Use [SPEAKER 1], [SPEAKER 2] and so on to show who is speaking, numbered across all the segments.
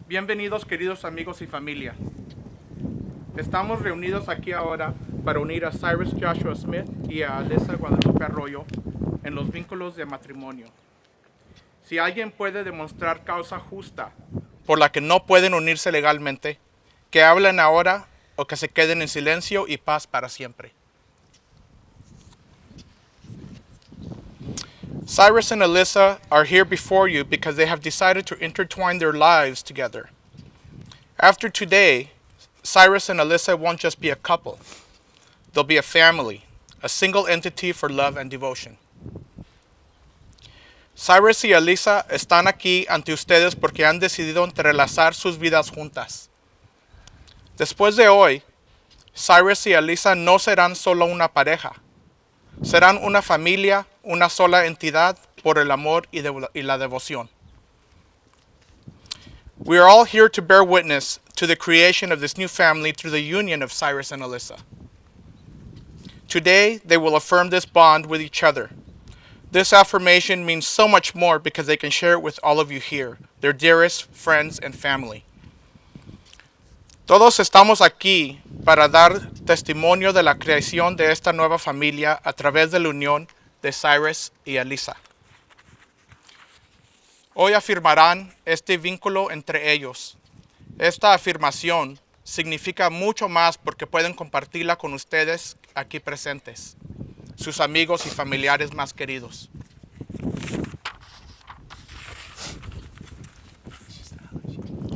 [SPEAKER 1] Bienvenidos queridos amigos y familia. Estamos reunidos aquí ahora para unir a Cyrus Joshua Smith y a Alyssa Guadalupe Arroyo en los vínculos de matrimonio. Si alguien puede demostrar causa justa por la que no pueden unirse legalmente, que hablen ahora o que se queden en silencio y paz para siempre. Cyrus and Alyssa are here before you because they have decided to intertwine their lives together. After today, Cyrus and Alyssa won't just be a couple. They'll be a family, a single entity for love and devotion. Cyrus y Alyssa están aquí ante ustedes porque han decidido entrelazar sus vidas juntas. Después de hoy, Cyrus y Alyssa no serán solo una pareja. Serán una familia, una sola entidad por el amor y la devoción. We are all here to bear witness to the creation of this new family through the union of Cyrus and Alyssa. Today, they will affirm this bond with each other. This affirmation means so much more because they can share it with all of you here, their dearest friends and family. Todos estamos aquí para dar testimonio de la creación de esta nueva familia a través de la unión de Cyrus y Alyssa. Hoy afirmarán este vínculo entre ellos. Esta afirmación significa mucho más porque pueden compartirla con ustedes aquí presentes, sus amigos y familiares más queridos.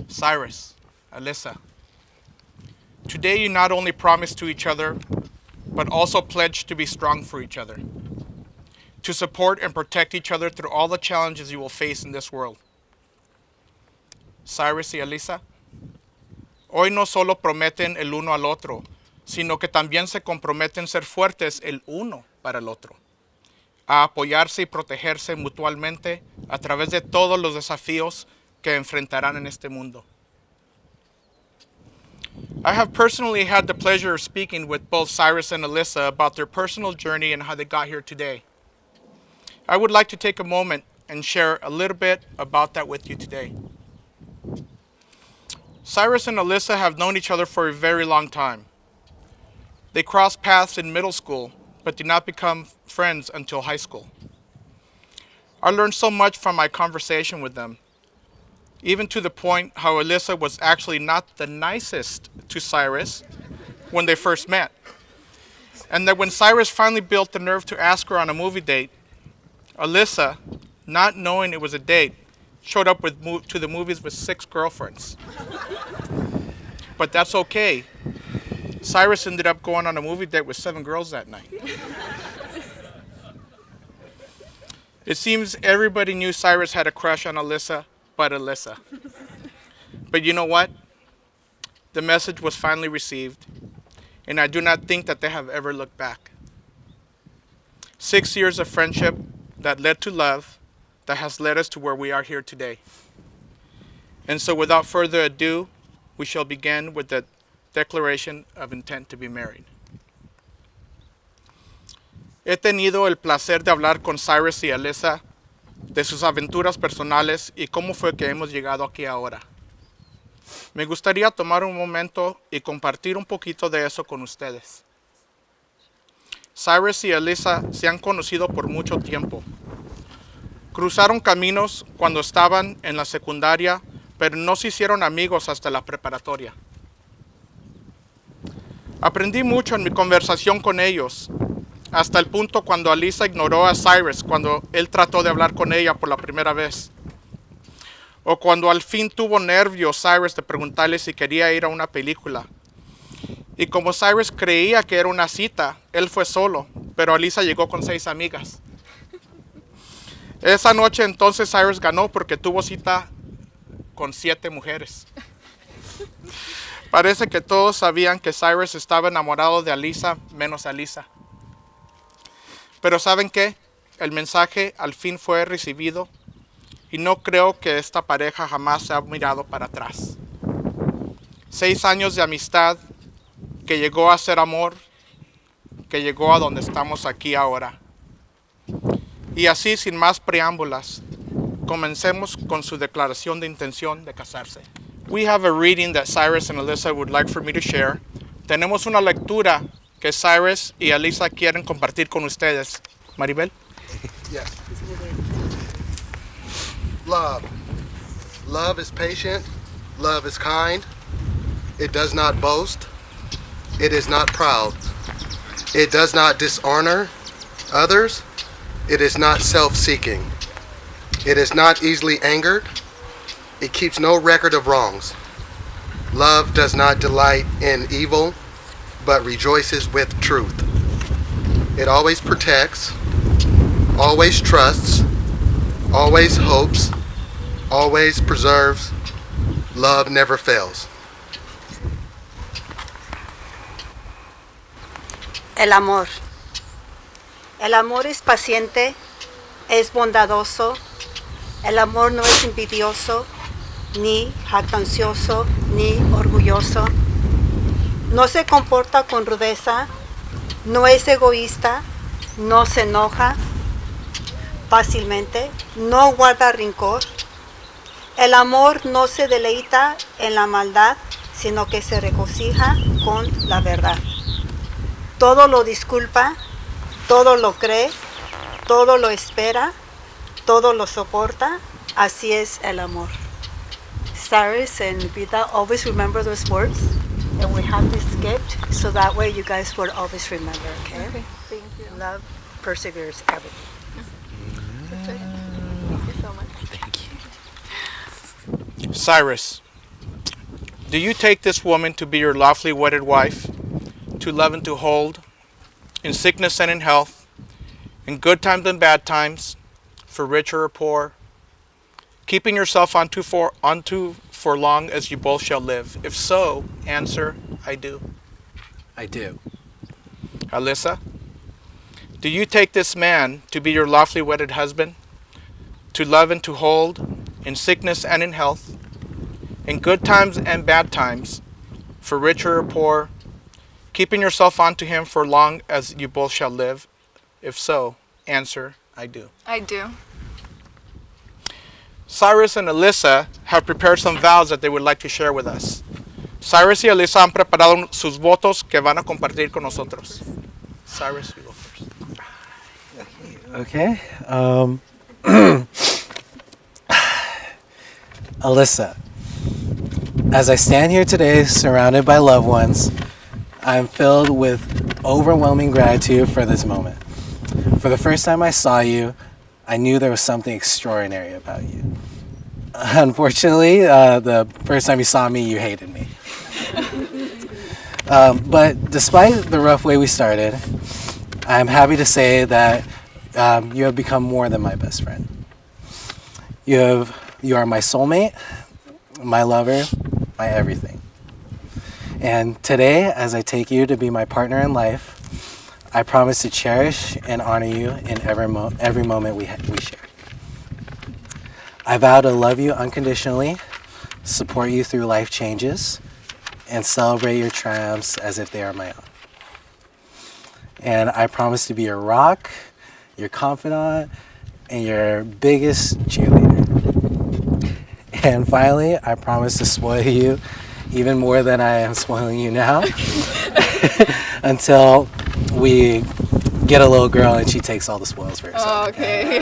[SPEAKER 1] Cyrus, Alyssa, today you not only promise to each other, but also pledge to be strong for each other, to support and protect each other through all the challenges you will face in this world. Cyrus y Alyssa, hoy no solo prometen el uno al otro, sino que también se comprometen ser fuertes el uno para el otro, a apoyarse y protegerse mutuamente a través de todos los desafíos que enfrentarán en este mundo. I have personally had the pleasure of speaking with both Cyrus and Alyssa about their personal journey and how they got here today. I would like to take a moment and share a little bit about that with you today. Cyrus and Alyssa have known each other for a very long time. They crossed paths in middle school, but did not become friends until high school. I learned so much from my conversation with them, even to the point how Alyssa was actually not the nicest to Cyrus when they first met. And that when Cyrus finally built the nerve to ask her on a movie date, Alyssa, not knowing it was a date, showed up to the movies with 6 girlfriends. But that's okay. Cyrus ended up going on a movie date with 7 girls that night. It seems everybody knew Cyrus had a crush on Alyssa, but Alyssa. But you know what? The message was finally received, and I do not think that they have ever looked back. 6 years of friendship that led to love, that has led us to where we are here today. And so without further ado, we shall begin with the declaration of intent to be married. He tenido el placer de hablar con Cyrus y Alyssa de sus aventuras personales y cómo fue que hemos llegado aquí ahora. Me gustaría tomar un momento y compartir un poquito de eso con ustedes. Cyrus y Alyssa se han conocido por mucho tiempo. Cruzaron caminos cuando estaban en la secundaria, pero no se hicieron amigos hasta la preparatoria. Aprendí mucho en mi conversación con ellos, hasta el punto cuando Alyssa ignoró a Cyrus cuando él trató de hablar con ella por la primera vez. O cuando al fin tuvo nervios Cyrus de preguntarle si quería ir a una película. Y como Cyrus creía que era una cita, él fue solo, pero Alyssa llegó con 6 amigas. Esa noche entonces Cyrus ganó porque tuvo cita con 7 mujeres. Parece que todos sabían que Cyrus estaba enamorado de Alyssa, menos Alyssa. Pero ¿saben qué? El mensaje al fin fue recibido y no creo que esta pareja jamás se ha mirado para atrás. 6 años de amistad que llegó a ser amor, que llegó a donde estamos aquí ahora. Y así, sin más preámbulas, comencemos con su declaración de intención de casarse. we have a reading that Cyrus and Alyssa would like for me to share. Tenemos una lectura que Cyrus y Alyssa quieren compartir con ustedes. Maribel?
[SPEAKER 2] Yes. Love. Love is patient. Love is kind. It does not boast. It is not proud. It does not dishonor others. It is not self-seeking. It is not easily angered. It keeps no record of wrongs. Love does not delight in evil, but rejoices with truth. It always protects, always trusts, always hopes, always preserves. Love never fails.
[SPEAKER 3] El amor. El amor es paciente, es bondadoso. El amor no es envidioso, ni jactancioso, ni orgulloso. No se comporta con rudeza, no es egoísta, no se enoja fácilmente, no guarda rencor. El amor no se deleita en la maldad, sino que se regocija con la verdad. Todo lo disculpa, todo lo cree, todo lo espera, todo lo soporta. Así es el amor. Cyrus and Vida, always remember those words. And we have this gift, so that way you guys will always remember, okay?
[SPEAKER 4] Okay, thank you.
[SPEAKER 3] Love perseveres everything.
[SPEAKER 4] Thank you so much.
[SPEAKER 1] Cyrus, do you take this woman to be your lawfully wedded wife, to love and to hold, in sickness and in health, in good times and bad times, for richer or poor, keeping yourself unto for long as you both shall live? If so, answer, I do.
[SPEAKER 5] I do.
[SPEAKER 1] Alyssa, do you take this man to be your lawfully wedded husband, to love and to hold, in sickness and in health, in good times and bad times, for richer or poor, keeping yourself unto him for long as you both shall live? If so, answer, I do.
[SPEAKER 4] I do.
[SPEAKER 1] Cyrus and Alyssa have prepared some vows that they would like to share with us. Cyrus y Alyssa han preparado sus votos que van a compartir con nosotros. Cyrus, you go first.
[SPEAKER 5] Okay. Alyssa, as I stand here today surrounded by loved ones, I'm filled with overwhelming gratitude for this moment. For the first time I saw you, I knew there was something extraordinary about you. Unfortunately, the first time you saw me, you hated me. But despite the rough way we started, I'm happy to say that you have become more than my best friend. You are my soulmate, my lover, my everything. And today, as I take you to be my partner in life, I promise to cherish and honor you in every moment we share. I vow to love you unconditionally, support you through life changes, and celebrate your triumphs as if they are my own. And I promise to be your rock, your confidant, and your biggest cheerleader. And finally, I promise to spoil you even more than I am spoiling you now until we get a little girl and she takes all the spoils for herself.
[SPEAKER 4] Oh, okay.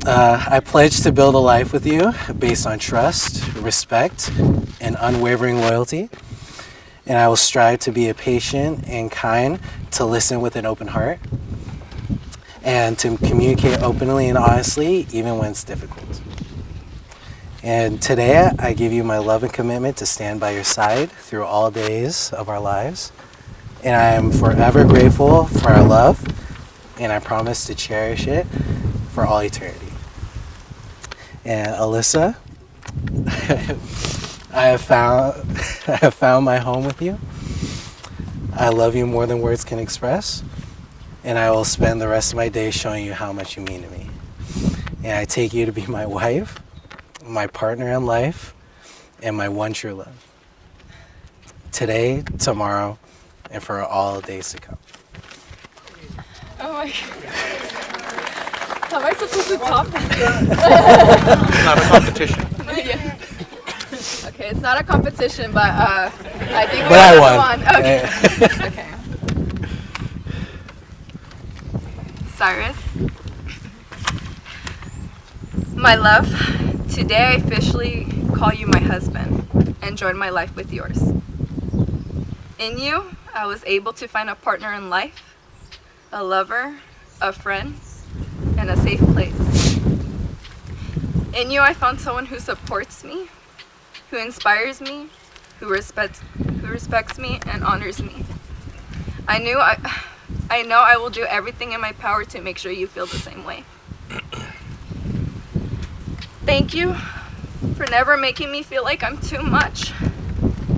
[SPEAKER 5] I pledge to build a life with you based on trust, respect, and unwavering loyalty. And I will strive to be a patient and kind, to listen with an open heart, and to communicate openly and honestly, even when it's difficult. And today, I give you my love and commitment to stand by your side through all days of our lives. And I am forever grateful for our love, and I promise to cherish it for all eternity. And Alyssa, I have found my home with you. I love you more than words can express, and I will spend the rest of my days showing you how much you mean to me. And I take you to be my wife, my partner in life, and my one true love. Today, tomorrow, and for all days to come.
[SPEAKER 4] Oh my god. How am I supposed to top that?
[SPEAKER 1] It's not a competition.
[SPEAKER 4] Yeah. Okay, it's not a competition, but I think we
[SPEAKER 5] But I
[SPEAKER 4] all
[SPEAKER 5] won.
[SPEAKER 4] won. Okay. Okay. Cyrus, my love, today I officially call you my husband and join my life with yours. In you, I was able to find a partner in life, a lover, a friend, and a safe place. In you, I found someone who supports me, who inspires me, who respects me and honors me. I know I will do everything in my power to make sure you feel the same way. Thank you for never making me feel like I'm too much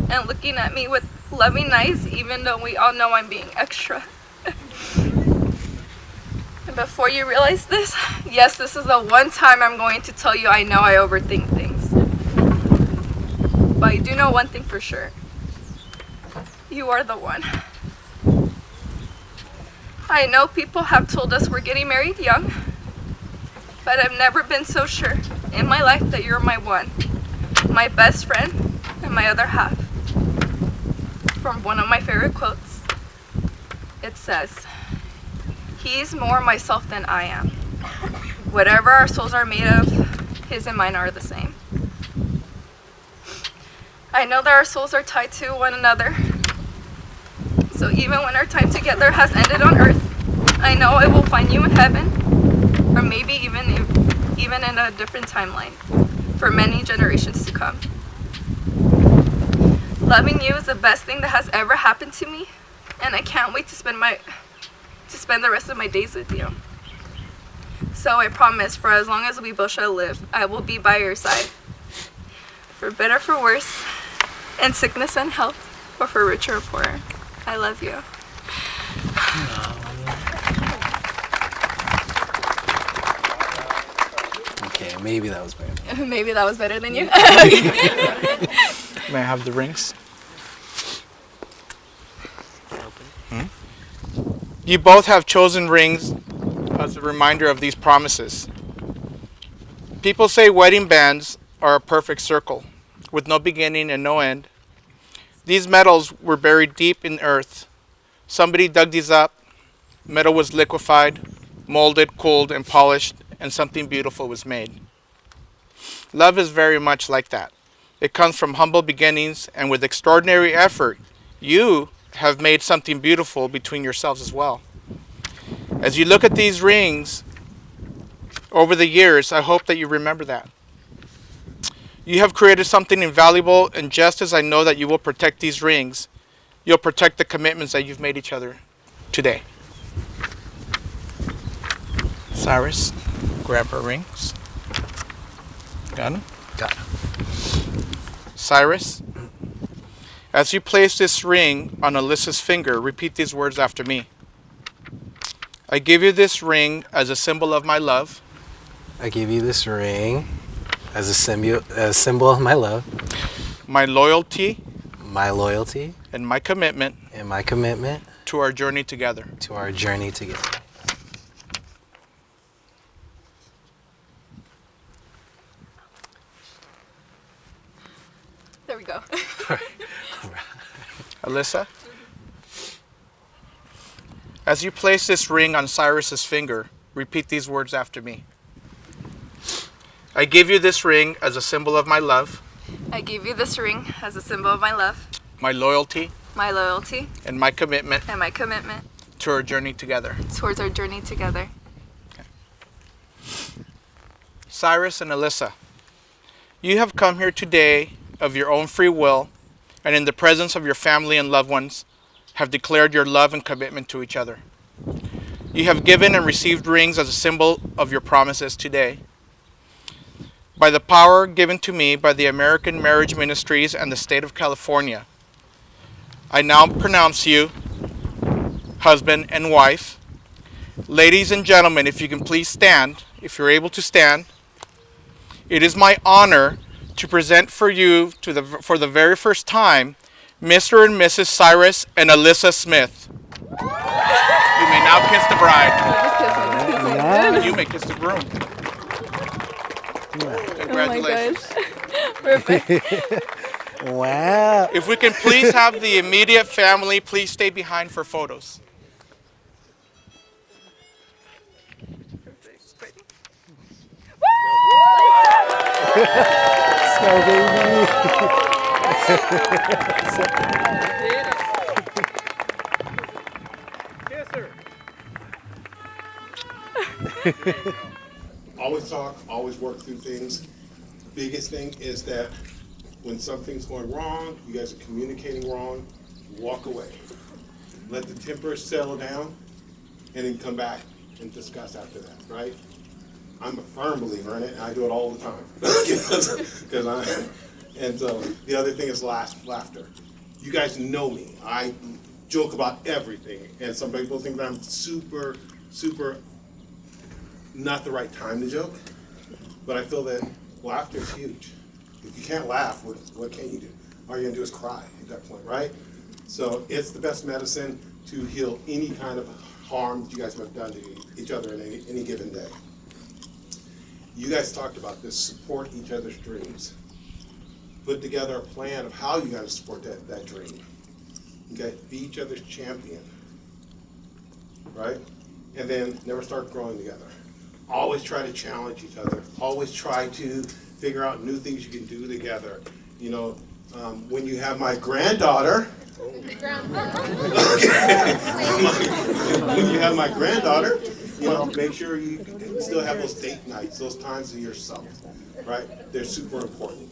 [SPEAKER 4] and looking at me with loving eyes, even though we all know I'm being extra. And before you realize this, yes, this is the one time I'm going to tell you I know I overthink things. But I do know one thing for sure. You are the one. I know people have told us we're getting married young, but I've never been so sure in my life that you're my one, my best friend, and my other half. From one of my favorite quotes, it says, "He's more myself than I am. Whatever our souls are made of, his and mine are the same." I know that our souls are tied to one another. So even when our time together has ended on earth, I know I will find you in heaven, or maybe even in a different timeline, for many generations to come. Loving you is the best thing that has ever happened to me, and I can't wait to spend the rest of my days with you. So I promise, for as long as we both shall live, I will be by your side. For better, for worse, in sickness and health, or for richer or poorer. I love you.
[SPEAKER 5] Okay, maybe that was better.
[SPEAKER 4] Maybe that was better than you.
[SPEAKER 1] May I have the rings? You both have chosen rings as a reminder of these promises. People say wedding bands are a perfect circle, with no beginning and no end. These metals were buried deep in earth. Somebody dug these up. Metal was liquefied, molded, cooled, and polished, and something beautiful was made. Love is very much like that. It comes from humble beginnings, and with extraordinary effort, you have made something beautiful between yourselves as well. As you look at these rings over the years, I hope that you remember that. You have created something invaluable, and just as I know that you will protect these rings, you'll protect the commitments that you've made each other today. Cyrus, grab her rings. Got them?
[SPEAKER 5] Got it.
[SPEAKER 1] Cyrus, as you place this ring on Alyssa's finger, repeat these words after me. I give you this ring as a symbol of my love.
[SPEAKER 5] I give you this ring as a symbol of my love,
[SPEAKER 1] My loyalty,
[SPEAKER 5] my loyalty,
[SPEAKER 1] and my commitment
[SPEAKER 5] and my commitment
[SPEAKER 1] to our journey together.
[SPEAKER 5] to our journey together.
[SPEAKER 4] There we go.
[SPEAKER 1] Alyssa, as you place this ring on Cyrus's finger, repeat these words after me. I give you this ring as a symbol of my love,
[SPEAKER 4] I give you this ring as a symbol of my love,
[SPEAKER 1] my loyalty,
[SPEAKER 4] my loyalty,
[SPEAKER 1] and my commitment
[SPEAKER 4] and my commitment
[SPEAKER 1] to our journey together.
[SPEAKER 4] towards our journey together.
[SPEAKER 1] Cyrus and Alyssa, you have come here today of your own free will, and in the presence of your family and loved ones, have declared your love and commitment to each other. You have given and received rings as a symbol of your promises today. By the power given to me by the American Marriage Ministries and the state of California, I now pronounce you husband and wife. Ladies and gentlemen, if you can please stand, if you're able to stand. It is my honor to present for you for the very first time, Mr. and Mrs. Cyrus and Alyssa Smith. You may now kiss the bride.
[SPEAKER 4] Just kiss me, just kiss me.
[SPEAKER 1] You may kiss the groom. Congratulations.
[SPEAKER 4] Oh my gosh. Perfect.
[SPEAKER 5] Wow.
[SPEAKER 1] If we can please have the immediate family please stay behind for photos.
[SPEAKER 5] So, baby.
[SPEAKER 6] Always talk, always work through things. Biggest thing is that when something's going wrong, you guys are communicating wrong, walk away. Let the temper settle down and then come back and discuss after that, right? I'm a firm believer in it, and I do it all the time. And so the other thing is laughter. You guys know me. I joke about everything, and some people think that I'm super not the right time to joke, but I feel that laughter is huge. If you can't laugh, what can you do? All you're gonna do is cry at that point, right? So it's the best medicine to heal any kind of harm that you guys have done to each other in any given day. You guys talked about this, support each other's dreams. Put together a plan of how you gotta support that dream. Okay, be each other's champion, right? And then never start growing together. Always try to challenge each other. Always try to figure out new things you can do together. You know, when you have my granddaughter, when you have my granddaughter, you know, make sure you still have those date nights, those times of yourself, right? They're super important.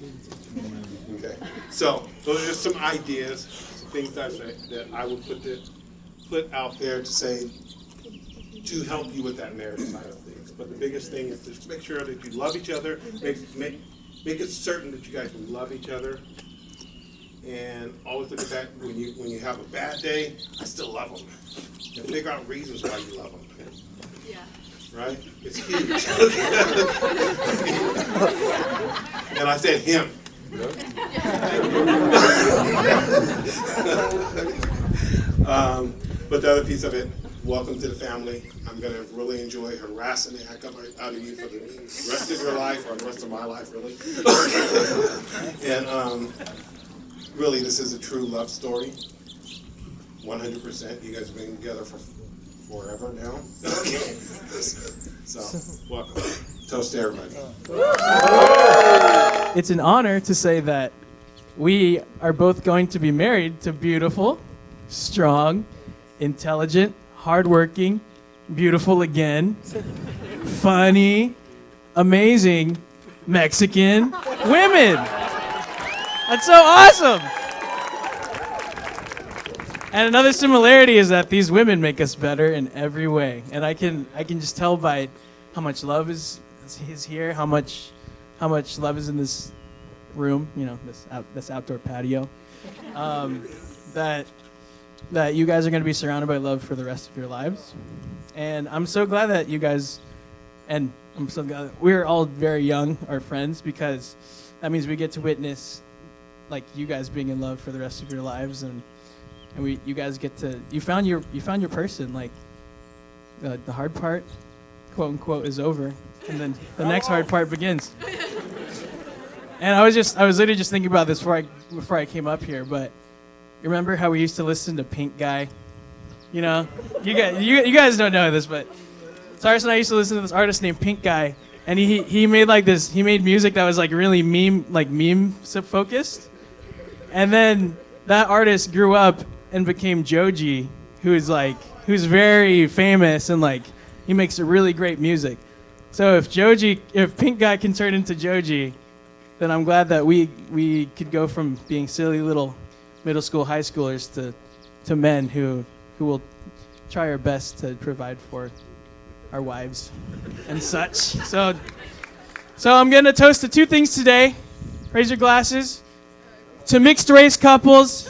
[SPEAKER 6] Okay, so those are just some ideas, some things that I would put out there to say to help you with that marriage side of things. But the biggest thing is just make sure that you love each other. Make it certain that you guys will love each other. And always look at that when you have a bad day, I still love them. And figure out reasons why you love them.
[SPEAKER 4] Yeah.
[SPEAKER 6] Right? It's huge. And I said him. But the other piece of it, welcome to the family. I'm going to really enjoy harassing the heck out of you for the rest of your life, or the rest of my life, really. And really, this is a true love story. 100%. You guys have been together for forever now. So, welcome. Toast to everybody.
[SPEAKER 7] It's an honor to say that we are both going to be married to beautiful, strong, intelligent, hardworking, beautiful again, funny, amazing Mexican women. That's so awesome. And another similarity is that these women make us better in every way. And I can just tell by how much love is here, how much love is in this room, you know, this outdoor patio, that you guys are going to be surrounded by love for the rest of your lives. And I'm so glad that you guys, and I'm so glad that we're all very young, our friends, because that means we get to witness like you guys being in love for the rest of your lives, and you guys get to, you found your person. Like the hard part, quote unquote, is over, and then the next hard part begins. And I was literally just thinking about this before I came up here, but you remember how we used to listen to Pink Guy? You know, you guys don't know this, but Cyrus and I used to listen to this artist named Pink Guy, and he made music that was like really meme focused. And then that artist grew up and became Joji, who's very famous, and like he makes really great music. So if Pink Guy can turn into Joji, then I'm glad that we could go from being silly little middle school, high schoolers to men who will try our best to provide for our wives and such. So I'm gonna toast to two things today. Raise your glasses. To mixed race couples.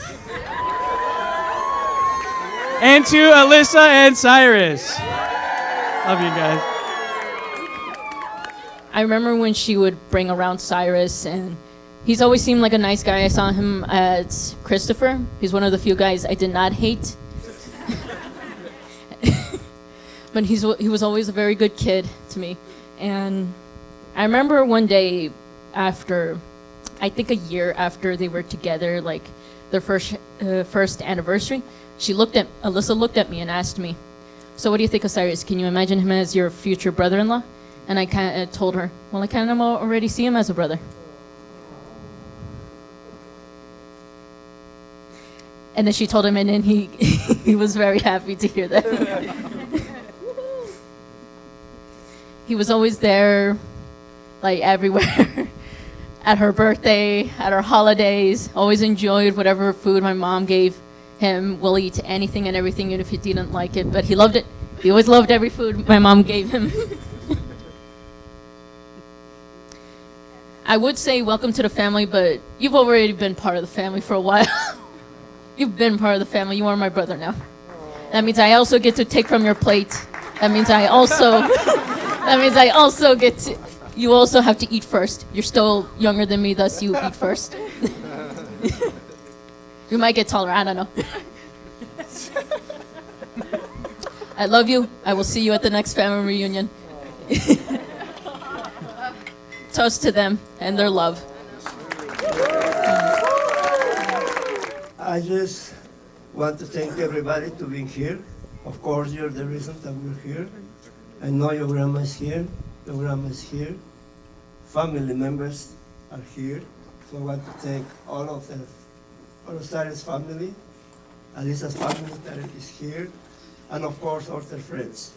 [SPEAKER 7] And to Alyssa and Cyrus. Love you guys.
[SPEAKER 8] I remember when she would bring around Cyrus, and he's always seemed like a nice guy. I saw him as Christopher. He's one of the few guys I did not hate. But he was always a very good kid to me. And I remember one day after, I think a year after they were together, like their first anniversary, Alyssa looked at me and asked me, "So what do you think of Cyrus? Can you imagine him as your future brother-in-law?" And I kind of told her, "Well, I kind of already see him as a brother." And then she told him, and then he he was very happy to hear that. He was always there, like everywhere. At her birthday, at her holidays, always enjoyed whatever food my mom gave him. Will eat anything and everything, even if he didn't like it, but he loved it. He always loved every food my mom gave him. I would say welcome to the family, but you've already been part of the family for a while. You've been part of the family. You are my brother now. That means I also get to take from your plate. That means I also get to, you also have to eat first. You're still younger than me, thus you eat first. You might get taller, I don't know. I love you. I will see you at the next family reunion. Toast to them and their love.
[SPEAKER 9] I just want to thank everybody to being here. Of course, you're the reason that we're here. I know your grandma is here, your grandma is here, family members are here. So I want to thank all of Cyrus' family, Alyssa's family that is here, and of course all their friends.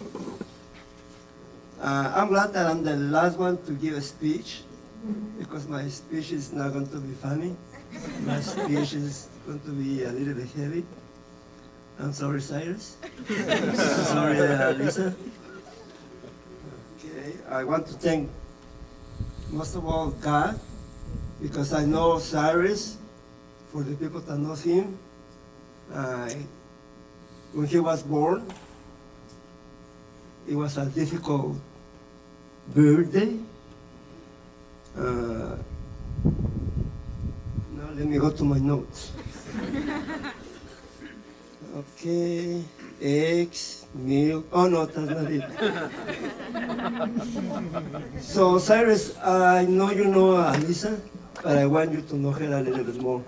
[SPEAKER 9] I'm glad that I'm the last one to give a speech, because my speech is not going to be funny. My speech is going to be a little bit heavy. I'm sorry, Cyrus. I'm sorry, Alyssa. Okay, I want to thank, most of all, God, because I know Cyrus, for the people that know him, when he was born, it was a difficult birthday. Now let me go to my notes. Okay, eggs, milk. Oh no, that's not it. So Cyrus, I know you know Alyssa, but I want you to know her a little bit more.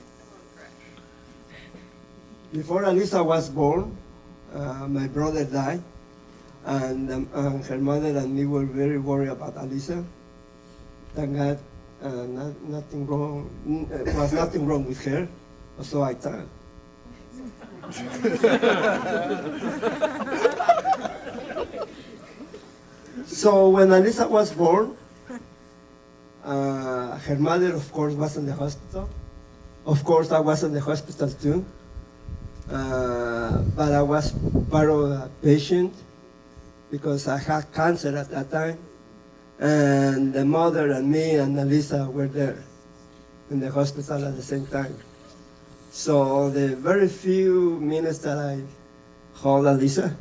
[SPEAKER 9] Before Alyssa was born, my brother died, and her mother and me were very worried about Alyssa. Thank God, nothing wrong. Was nothing wrong with her, so I thought. So when Alyssa was born, her mother, of course, was in the hospital. Of course, I was in the hospital too. But I was part of the patient because I had cancer at that time. And the mother and me and Alyssa were there in the hospital at the same time. So the very few minutes that I hold Alyssa,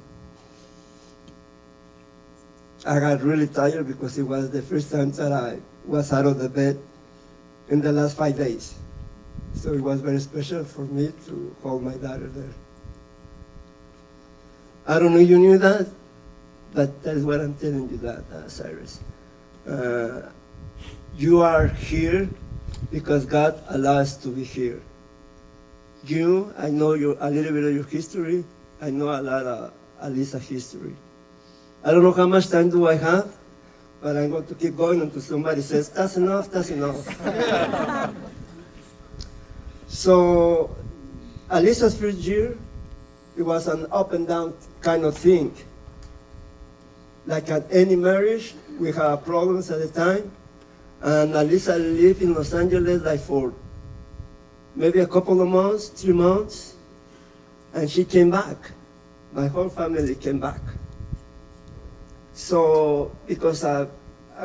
[SPEAKER 9] I got really tired because it was the first time that I was out of the bed in the last 5 days. So it was very special for me to hold my daughter there. I don't know if you knew that, but that is what I'm telling you that, Cyrus. You are here because God allowed us to be here. You, I know a little bit of your history. I know a lot of Alyssa's history. I don't know how much time do I have, but I'm going to keep going until somebody says, that's enough, that's enough. So, Alyssa's first year, it was an up and down kind of thing. Like at any marriage, we had problems at the time, and Alyssa lived in Los Angeles like for maybe a couple of months, 3 months, and she came back. My whole family came back. So, because I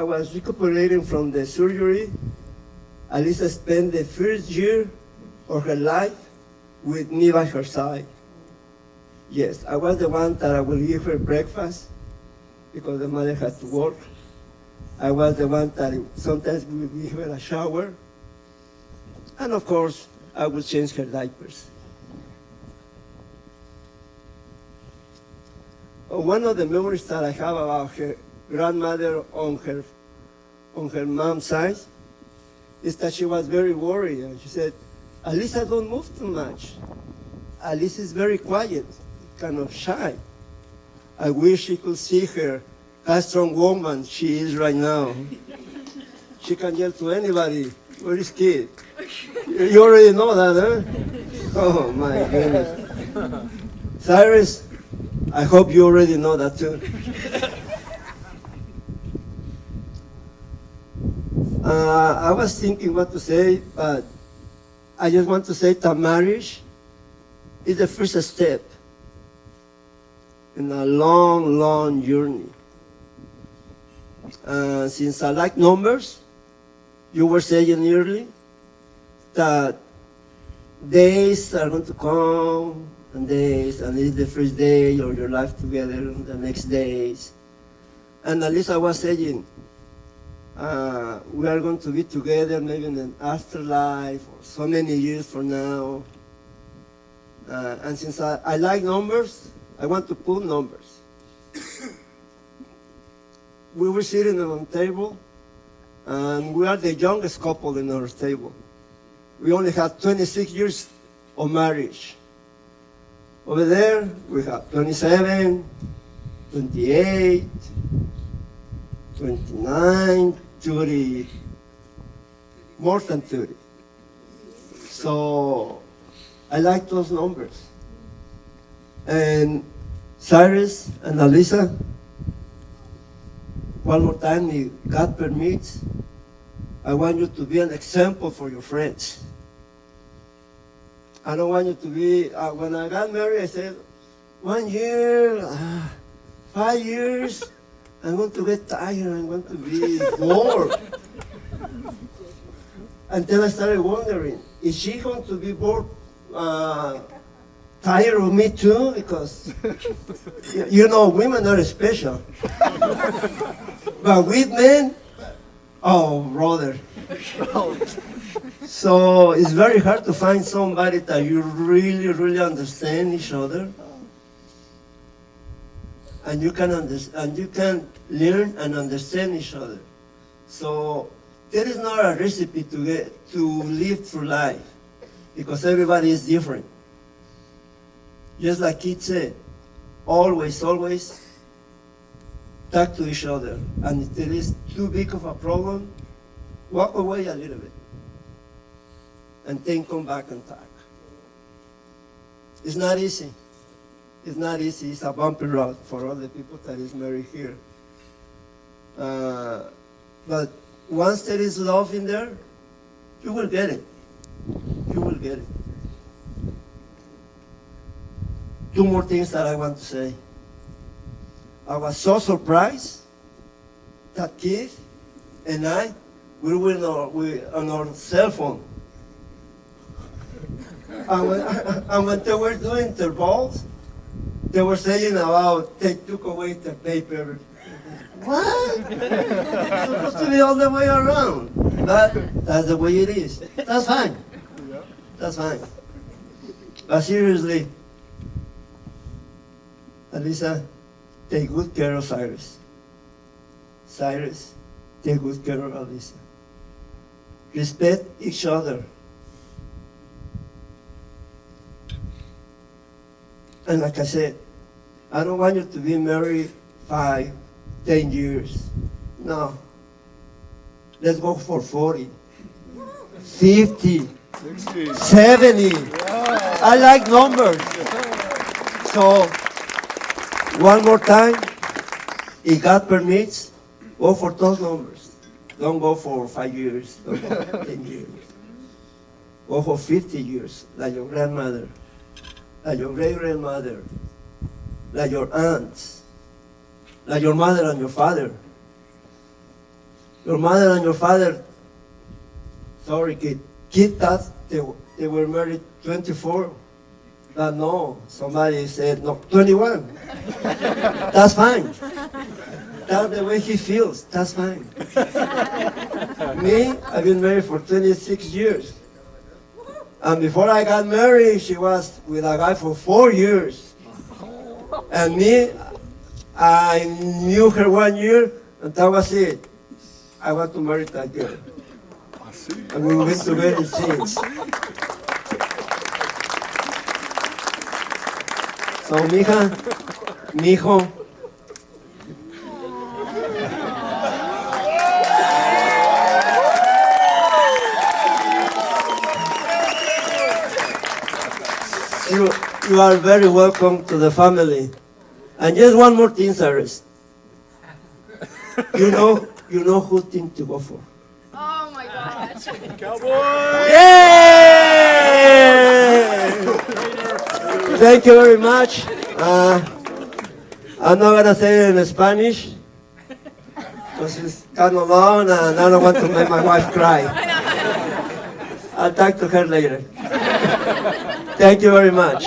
[SPEAKER 9] was recuperating from the surgery, Alyssa spent the first year of her life with me by her side. Yes, I was the one that I would give her breakfast because the mother had to work. I was the one that sometimes we would give her a shower. And of course, I would change her diapers. One of the memories that I have about her grandmother on on her mom's side is that she was very worried. And she said, Alyssa don't move too much. Alyssa is very quiet, kind of shy. I wish you could see her, how strong woman she is right now. She can yell to anybody, where is kid? You already know that, huh? Oh my goodness. Cyrus, I hope you already know that too. I was thinking what to say, but I just want to say that marriage is the first step in a long, long journey. Since I like numbers, you were saying earlier that days are going to come and days, and it's the first day of your life together, the next days. And Alyssa was saying, we are going to be together maybe in an afterlife or so many years from now. And since I like numbers, I want to put numbers. We were sitting on a table, and we are the youngest couple in our table. We only have 26 years of marriage. Over there, we have 27, 28, 29, 30, more than 30. So I like those numbers. And Cyrus and Alyssa, one more time, if God permits, I want you to be an example for your friends. I don't want you to be, when I got married, I said, 1 year, 5 years, I'm going to get tired, I'm going to be bored. And then I started wondering, is she going to be bored, tired of me too? Because, you know, women are special. But with men, oh, brother. So it's very hard to find somebody that you really, really understand each other. And you can understand, you can learn and understand each other. So there is not a recipe to live through life, because everybody is different. Just like kids said, always, always talk to each other. And if there is too big of a problem, walk away a little bit. And then come back and talk. It's not easy. It's not easy. It's a bumpy road for all the people that is married here. But once there is love in there, you will get it. You will get it. Two more things that I want to say. I was so surprised that Keith and I, we were on our cell phone. And when they were doing their balls, they were saying about they took away the paper. What? It's supposed to be all the way around. But that's the way it is. That's fine. That's fine. But seriously, Alyssa, take good care of Cyrus. Cyrus, take good care of Alyssa. Respect each other. And like I said, I don't want you to be married 5, 10 years. No. Let's go for 40, 50, 60, 70. Yeah. I like numbers. So, one more time, if God permits, go for those numbers. Don't go for 5 years, don't go for 10 years. Go for 50 years, like your grandmother, like your great-grandmother, like your aunts, like your mother and your father. Your mother and your father, sorry kid thought they were married 24. No, somebody said, no, 21. That's fine. That's the way he feels, that's fine. Me, I've been married for 26 years. And before I got married, she was with a guy for 4 years. And me, I knew her 1 year, and that was it. I want to marry that girl. And we will be together since. So, mija, mijo, you are very welcome to the family. And just one more thing, Cyrus. You know who team to go for.
[SPEAKER 4] Oh my gosh.
[SPEAKER 9] Yay! Thank you very much. I'm not gonna say it in Spanish because it's kind of long and I don't want to make my wife cry. I'll talk to her later. Thank you very much.